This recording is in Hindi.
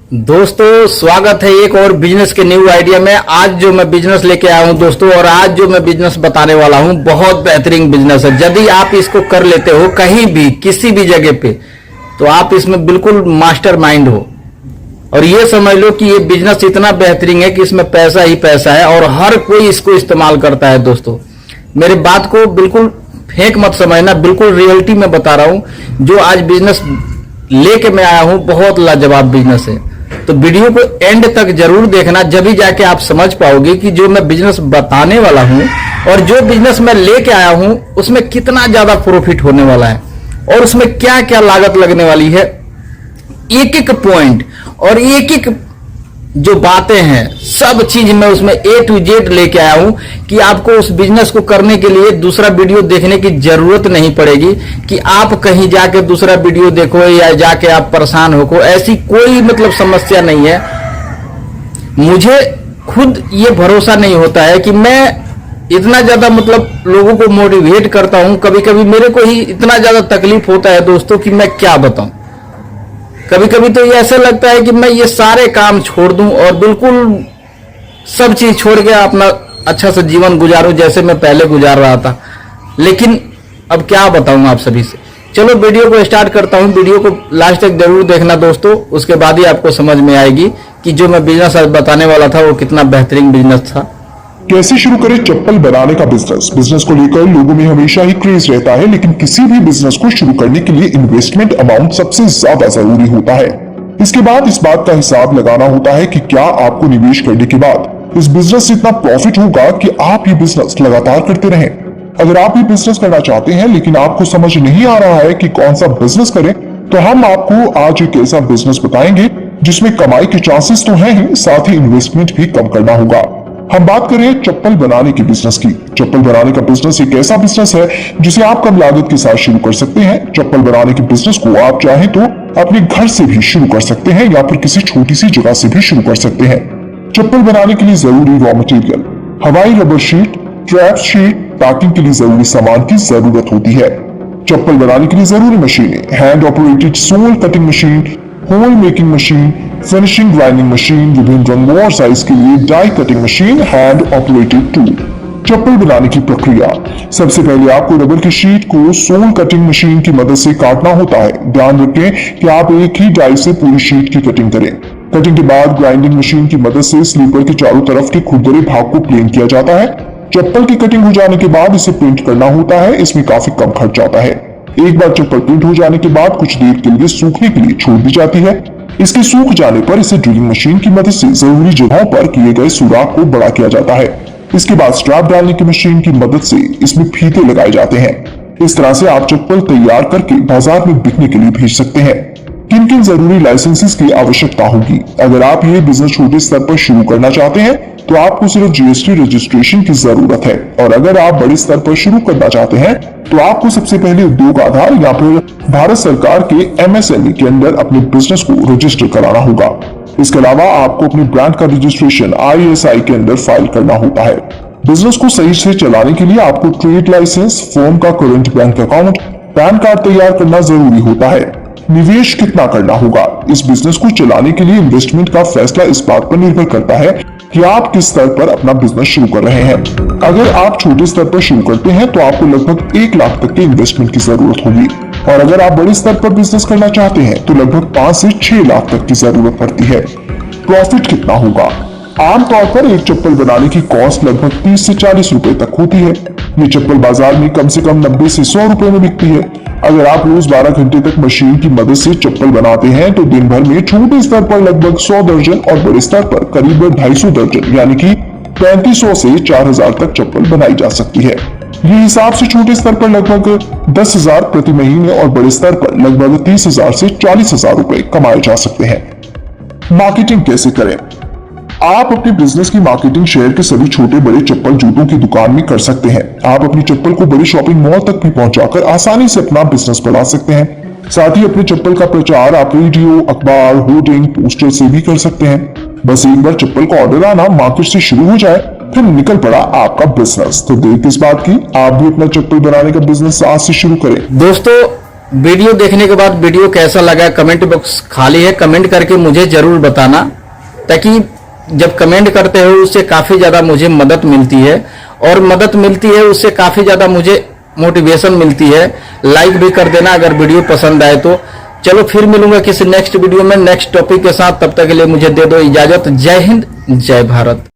दोस्तों स्वागत है एक और बिजनेस के न्यू आइडिया में। आज जो मैं बिजनेस लेके आया हूं दोस्तों, और आज जो मैं बिजनेस बताने वाला हूं बहुत बेहतरीन बिजनेस है। यदि आप इसको कर लेते हो कहीं भी किसी भी जगह पे, तो आप इसमें बिल्कुल मास्टर माइंड हो। और ये समझ लो कि ये बिजनेस इतना बेहतरीन है कि इसमें पैसा ही पैसा है और हर कोई इसको इस्तेमाल करता है। दोस्तों मेरी बात को बिल्कुल फेंक मत समझना, बिल्कुल रियलिटी में बता रहा हूं। जो आज बिजनेस लेके मैं आया हूं बहुत लाजवाब बिजनेस है। तो वीडियो को एंड तक जरूर देखना, जब ही जाके आप समझ पाओगे कि जो मैं बिजनेस बताने वाला हूं और जो बिजनेस मैं लेके आया हूं उसमें कितना ज्यादा प्रॉफिट होने वाला है और उसमें क्या क्या लागत लगने वाली है। एक एक पॉइंट और एक एक जो बातें हैं सब चीज मैं उसमें A to Z लेके आया हूं कि आपको उस बिजनेस को करने के लिए दूसरा वीडियो देखने की जरूरत नहीं पड़ेगी कि आप कहीं जाके दूसरा वीडियो देखो या जाके आप परेशान हो। ऐसी कोई मतलब समस्या नहीं है। मुझे खुद ये भरोसा नहीं होता है कि मैं इतना ज्यादा मतलब लोगों को मोटिवेट करता हूं। कभी कभी मेरे को ही इतना ज्यादा तकलीफ होता है दोस्तों कि मैं क्या बताऊं। कभी कभी तो ये ऐसा लगता है कि मैं ये सारे काम छोड़ दूं और बिल्कुल सब चीज छोड़ के अपना अच्छा सा जीवन गुजारूं जैसे मैं पहले गुजार रहा था। लेकिन अब क्या बताऊं आप सभी से। चलो वीडियो को स्टार्ट करता हूं। वीडियो को लास्ट तक जरूर देखना दोस्तों, उसके बाद ही आपको समझ में आएगी कि जो मैं बिजनेस आज बताने वाला था वो कितना बेहतरीन बिजनेस था। कैसे शुरू करें चप्पल बनाने का बिजनेस। बिजनेस को लेकर लोगों में हमेशा ही क्रेज रहता है, लेकिन किसी भी बिजनेस को शुरू करने के लिए इन्वेस्टमेंट अमाउंट सबसे ज्यादा जरूरी होता है। इसके बाद इस बात का हिसाब लगाना होता है कि क्या आपको निवेश करने के बाद इस बिजनेस से इतना प्रॉफिट होगा कि आप ये बिजनेस लगातार करते रहें। अगर आप ये बिजनेस करना चाहते हैं लेकिन आपको समझ नहीं आ रहा है कि कौन सा बिजनेस करें, तो हम आपको आज एक ऐसा बिजनेस बताएंगे जिसमें कमाई के चांसेस तो हैं ही, साथ ही इन्वेस्टमेंट भी कम करना होगा। हम बात करें चप्पल बनाने के बिजनेस की। चप्पल बनाने का बिजनेस एक ऐसा बिजनेस है जिसे आप कम लागत के साथ शुरू कर सकते हैं। चप्पल बनाने के बिजनेस को आप चाहें तो अपने घर से भी शुरू कर सकते हैं या फिर किसी छोटी सी जगह से भी शुरू कर सकते हैं। चप्पल बनाने के लिए जरूरी रॉ मटेरियल हवाई rubber sheet, trap sheet, packing के लिए जरूरी सामान की जरूरत होती है। चप्पल बनाने के लिए जरूरी मशीनें hand operated sole cutting machine, hole making machine, finishing grinding machine, विभिन्न रंगों और साइज के लिए die cutting machine, hand operated tool. चप्पल बनाने की प्रक्रिया। सबसे पहले आपको रबर की शीट को सोल कटिंग मशीन की मदद से काटना होता है। ध्यान रखें कि आप एक ही डाई से पूरी शीट की कटिंग करें। कटिंग के बाद ग्राइंडिंग मशीन की मदद से स्लीपर के चारों तरफ के खुरदरे भाग को प्लेन किया जाता है। चप्पल की कटिंग हो जाने के बाद इसे प्रिंट करना होता है। इसमें काफी कम खर्च आता है। एक बार चप्पल प्रिंट हो जाने के बाद कुछ देर के लिए सूखने के लिए छोड़ दी जाती है। इसके सूख जाने पर इसे ड्रिलिंग मशीन की मदद से जरूरी जगहों पर किए गए सुराख को बड़ा किया जाता है। इसके बाद स्ट्रैप डालने की मशीन की मदद से इसमें फीते लगाए जाते हैं। इस तरह से आप चप्पल तैयार करके बाजार में बिकने के लिए भेज सकते हैं। किन किन जरूरी लाइसेंसेस की आवश्यकता होगी। अगर आप ये बिजनेस छोटे स्तर पर शुरू करना चाहते हैं तो आपको सिर्फ जीएसटी रजिस्ट्रेशन की जरूरत है, और अगर आप बड़े स्तर पर शुरू करना चाहते हैं तो आपको सबसे पहले उद्योग आधार या फिर भारत सरकार के एमएसएमई के अंदर अपने बिजनेस को रजिस्टर कराना होगा। इसके अलावा आपको अपने ब्रांड का रजिस्ट्रेशन ISI के अंदर फाइल करना होता है। बिजनेस को सही से चलाने के लिए आपको ट्रेड लाइसेंस, फर्म का current bank account, pan card तैयार करना जरूरी होता है। निवेश कितना करना होगा। इस बिजनेस को चलाने के लिए इन्वेस्टमेंट का फैसला इस बात पर निर्भर करता है कि आप किस स्तर पर अपना बिजनेस शुरू कर रहे हैं। अगर आप छोटे स्तर पर शुरू करते हैं तो आपको लगभग 1 लाख तक के इन्वेस्टमेंट की जरूरत होगी, और अगर आप बड़े स्तर पर बिजनेस करना चाहते हैं तो लगभग 5 से 6 लाख तक की जरूरत पड़ती है। प्रॉफिट कितना होगा। आमतौर पर एक चप्पल बनाने की कॉस्ट लगभग 30 से 40 रुपए तक होती है। ये चप्पल बाजार में कम से कम 90 से 100 रुपए में बिकती है। अगर आप रोज 12 घंटे तक मशीन की मदद से चप्पल बनाते हैं तो दिन भर में छोटे स्तर पर लगभग 100 दर्जन और बड़े स्तर पर करीब 250 दर्जन यानी कि 3500 से 4000 तक चप्पल बनाई जा सकती है। ये हिसाब से छोटे स्तर पर लगभग 10,000 प्रति महीने और बड़े स्तर पर लगभग 30,000 से 40,000 रुपए कमाए जा सकते हैं। मार्केटिंग कैसे करें। आप अपने बिजनेस की मार्केटिंग शहर के सभी छोटे बड़े चप्पल जूतों की दुकान में कर सकते हैं। आप अपनी चप्पल को बड़ी शॉपिंग मॉल तक भी पहुंचाकर आसानी से अपना बिजनेस बढ़ा सकते हैं। साथ ही अपने चप्पल का प्रचार आप रेडियो, अखबार, होर्डिंग, पोस्टर से भी कर सकते हैं। बस एक बार चप्पल का ऑर्डर आना मार्केट से शुरू हो जाए, फिर निकल पड़ा आपका बिजनेस। तो देर किस बात की, आप भी अपना चप्पल बनाने का बिजनेस आज से शुरू करें। दोस्तों वीडियो देखने के बाद वीडियो कैसा लगा, कमेंट बॉक्स खाली है, कमेंट करके मुझे जरूर बताना, ताकि जब कमेंट करते हो उससे काफी ज्यादा मुझे मदद मिलती है, और मदद मिलती है उससे काफी ज्यादा मुझे मोटिवेशन मिलती है। लाइक भी कर देना अगर वीडियो पसंद आए तो। चलो फिर मिलूंगा किसी नेक्स्ट वीडियो में नेक्स्ट टॉपिक के साथ, तब तक के लिए मुझे दे दो इजाजत। जय हिंद, जय भारत।